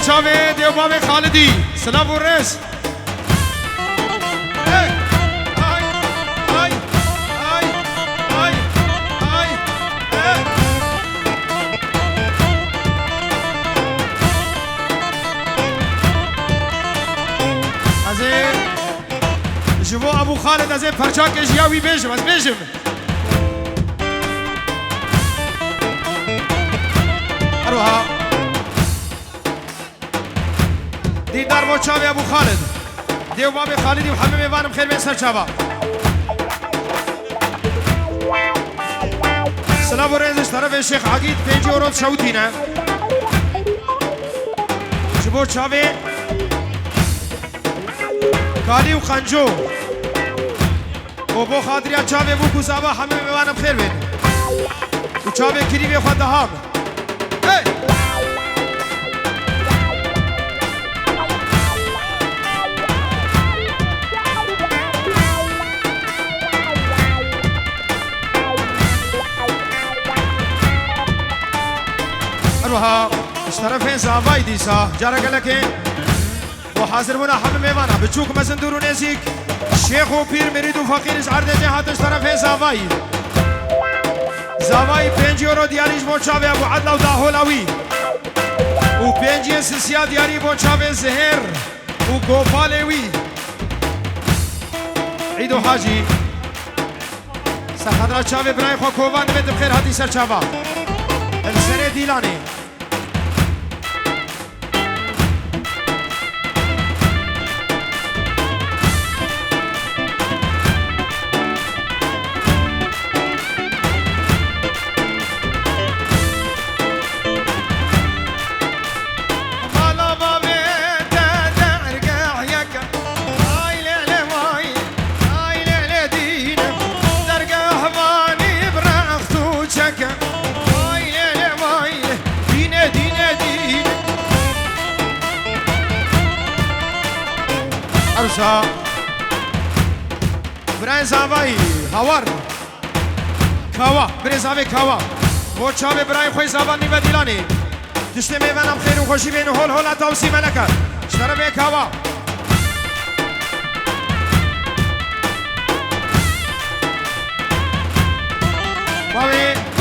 چاوه دیو باب خالدی سلام و رس جبو ابو خالد از پرچاک جیاوی بیشم از بیشم اروها دیدار بو چاوی ابو خالد دیو باب خالدی و همه میوانم خیر بین سر چاوا سلام و رزش طرف شیخ عقید 5 اورو شوتینه جبو چاوی کالی و خنجو و بو خاطریا چاوه بو کوزابا همه میوانم خیر بین و چاوه کریبی خود دهام اروها اشترفين زاوای دیسا جارا گلکه و حاضر بنا همه میوانا بچوک مزندور و نزیک شیخ و پیر مرید و فقیر از عرض جهاتش طرف زاوای 5 اورو دیاریش بو چاوه ابو عدل و داهولاوی و 5 سسیا دیاری بو چاوه زهر و گوپالوی عید و حاجی سخدرا چاوه برای خو کووان بده بخیر هاتی سر چاوا السره دیلانی برای زاوای هاور کاوا برای زاوای کاوا و چاوه برای خوی زاوان نیو دیلانی دشته میوانم خیر و خوشی بین هول هول تاوسی ملکر اشتره به کاوا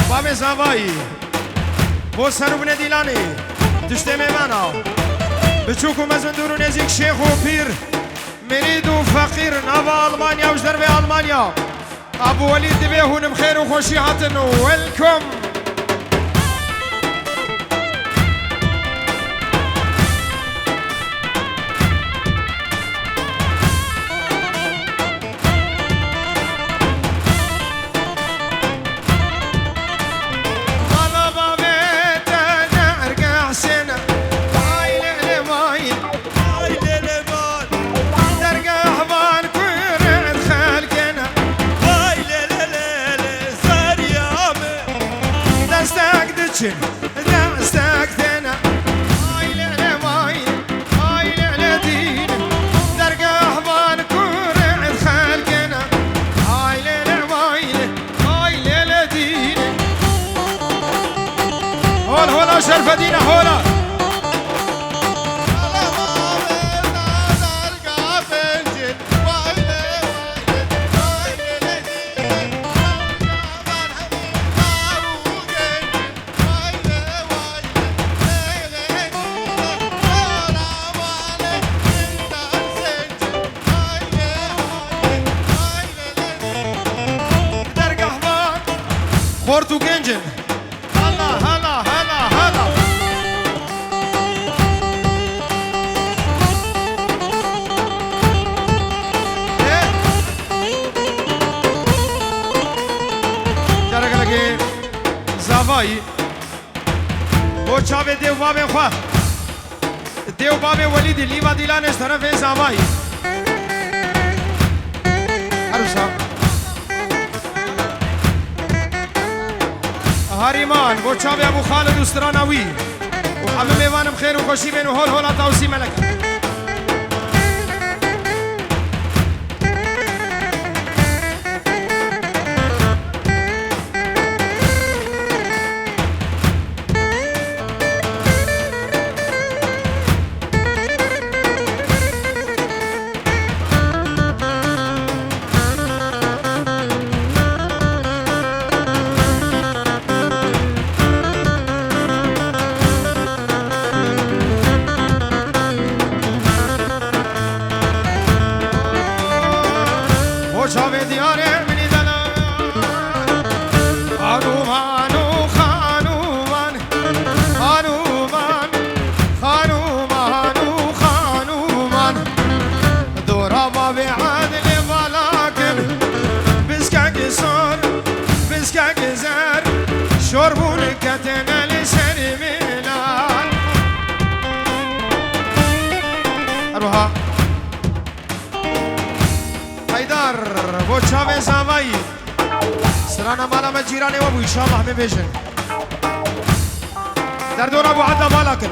بابی زاوای و سروبن دیلانی دشته میوانا بچوک و مزندور و نزیک شیخ و پیر مرید و فقیر نوا آلمانیا و جدر به آلمانیا ابو ولید دبه هونم خیر و خوشی هاتن ویلکم شرف دينا هولا خورتو گنجن زاوای و چاوه دیو باب خواه دیو باب ولید لیوا دیلانش طرف زاوای عروسا هاریمان و چاوه ابو خالد استرانوی و همه میوانم خیر و خوشی بین و هول هولا تاوسی ملکه چاوه دیاره منی دلان خانومانو خانومان خانومان خانومانو خانومان دورا ما بعدل ولكن بسكا قصر بسكا قزر شربون كتنا لسر ميلان اروها حيدر بو چاوه زاوایی سرانا مالا مجیرانه و بو انشاءالله همه بیشن در دور ابو عدا بالا کن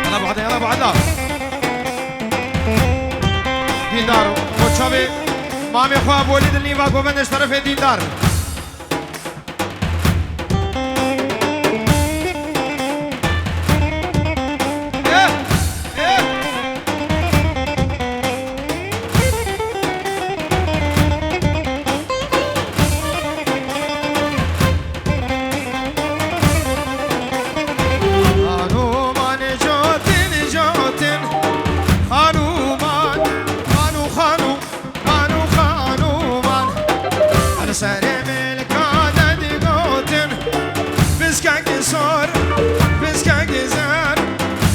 يلا ابو عدا يلا ابو عدا دیندار بو چاوه مامي خواه بولید النیوا گوبندش طرف دیندار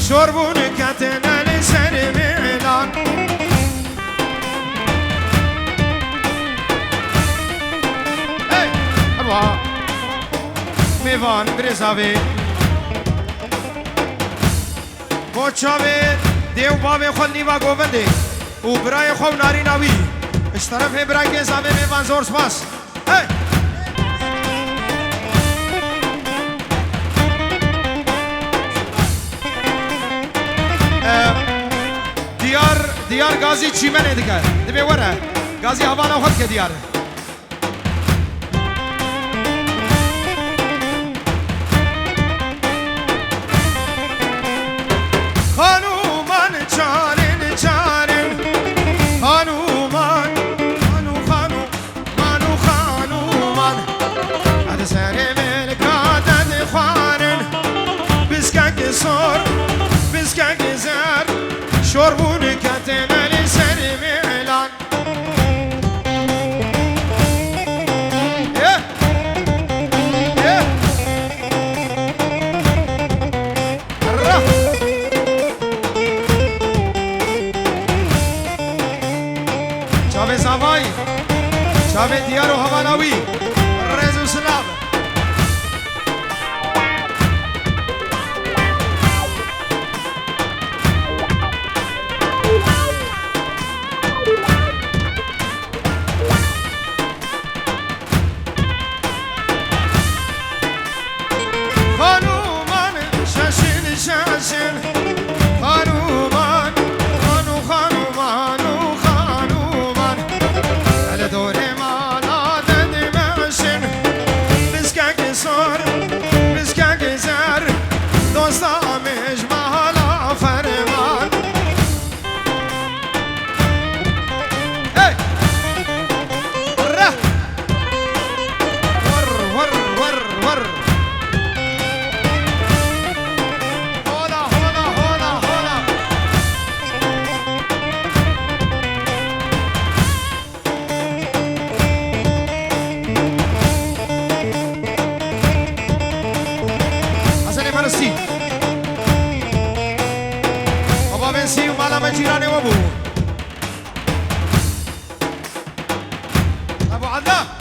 شربون كتنا لسر ميلان اي ابوا ميوان برزاوي بوچاوي ديو باوي خلني وا گوبندي و برای خو ناري ناوي اشترف برای زاوي ميوان زور سپاس اي دیار گازی چی منه دیگه دبی وره گازی هوانا خود که دیار خانومان چارن چارن خانومان خانو خانومان هد سر ملکاتن خوارن بسکه قصر بسکه قزر شربون كتنا لسر ميلان شابه زاوای شابه دیار و هواناوی رزو سلام خانومان خانومان خانومان على دور مالا دد ماشن بسكا قصر بسكا قزر دوستا مش مهلا فرمان اي ره ور ور ور ور جيراني وابو ابو عدا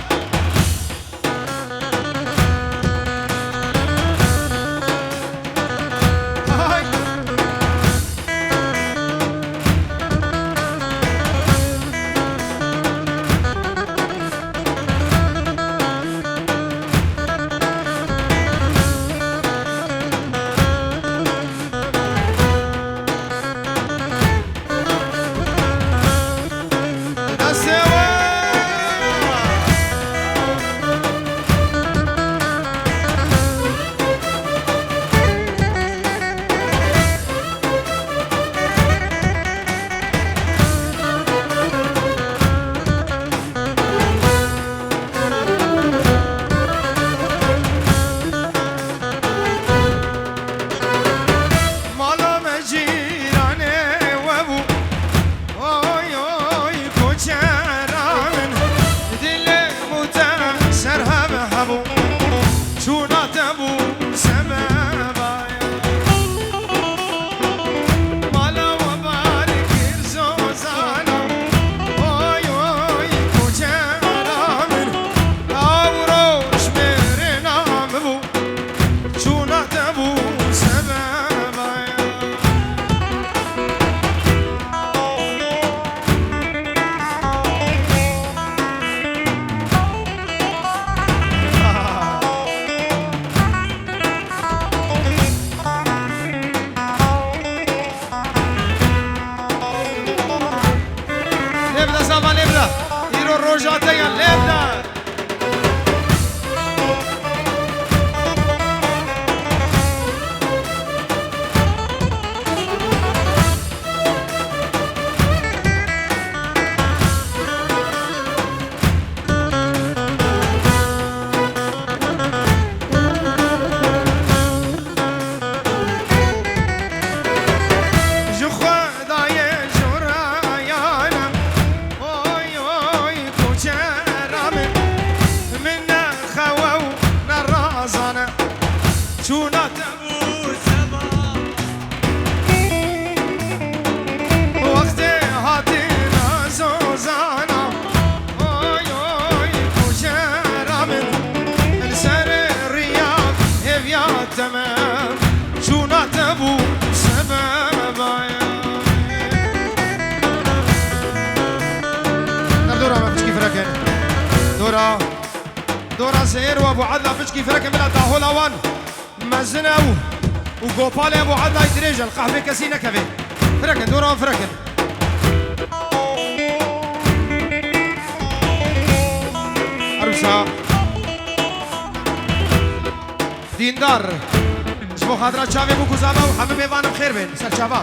دورا زهير وابو عدلا بشكي فرق من داهول اوان مزنه وقوبال ابو عدلا يدريج القهوه كسينه كفي فرق دورا فرق عروسا دیندار جبو خاطر چاوی بو گزاما و همه میوانم خیر بین سر چاوا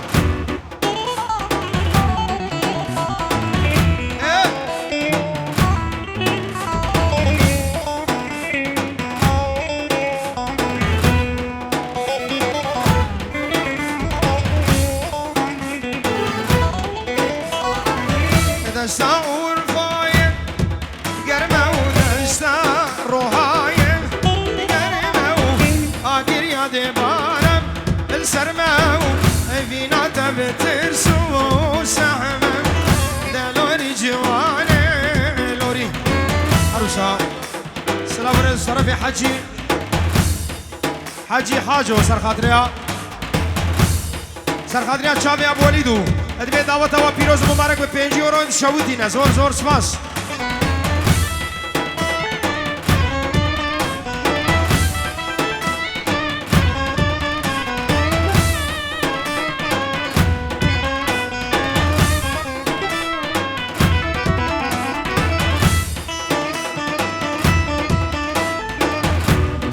دستا اورفای گرمه و دستا روهای گرمه و آگیر یاد بارم السرمه و وینا تبترسو سحمم دلوری جوانه لوری عروسا سلام رز طرف حاجو سرخاطریا چاوی ابو ولیدو ادبی دعوت و پیروز مبارک به 5 یورو شوودینه زور سپاس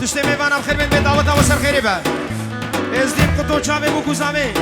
تشتی میوانم خیر بین به دعوت و سر خیری به ازدیم قطو چاوی بو گوزامی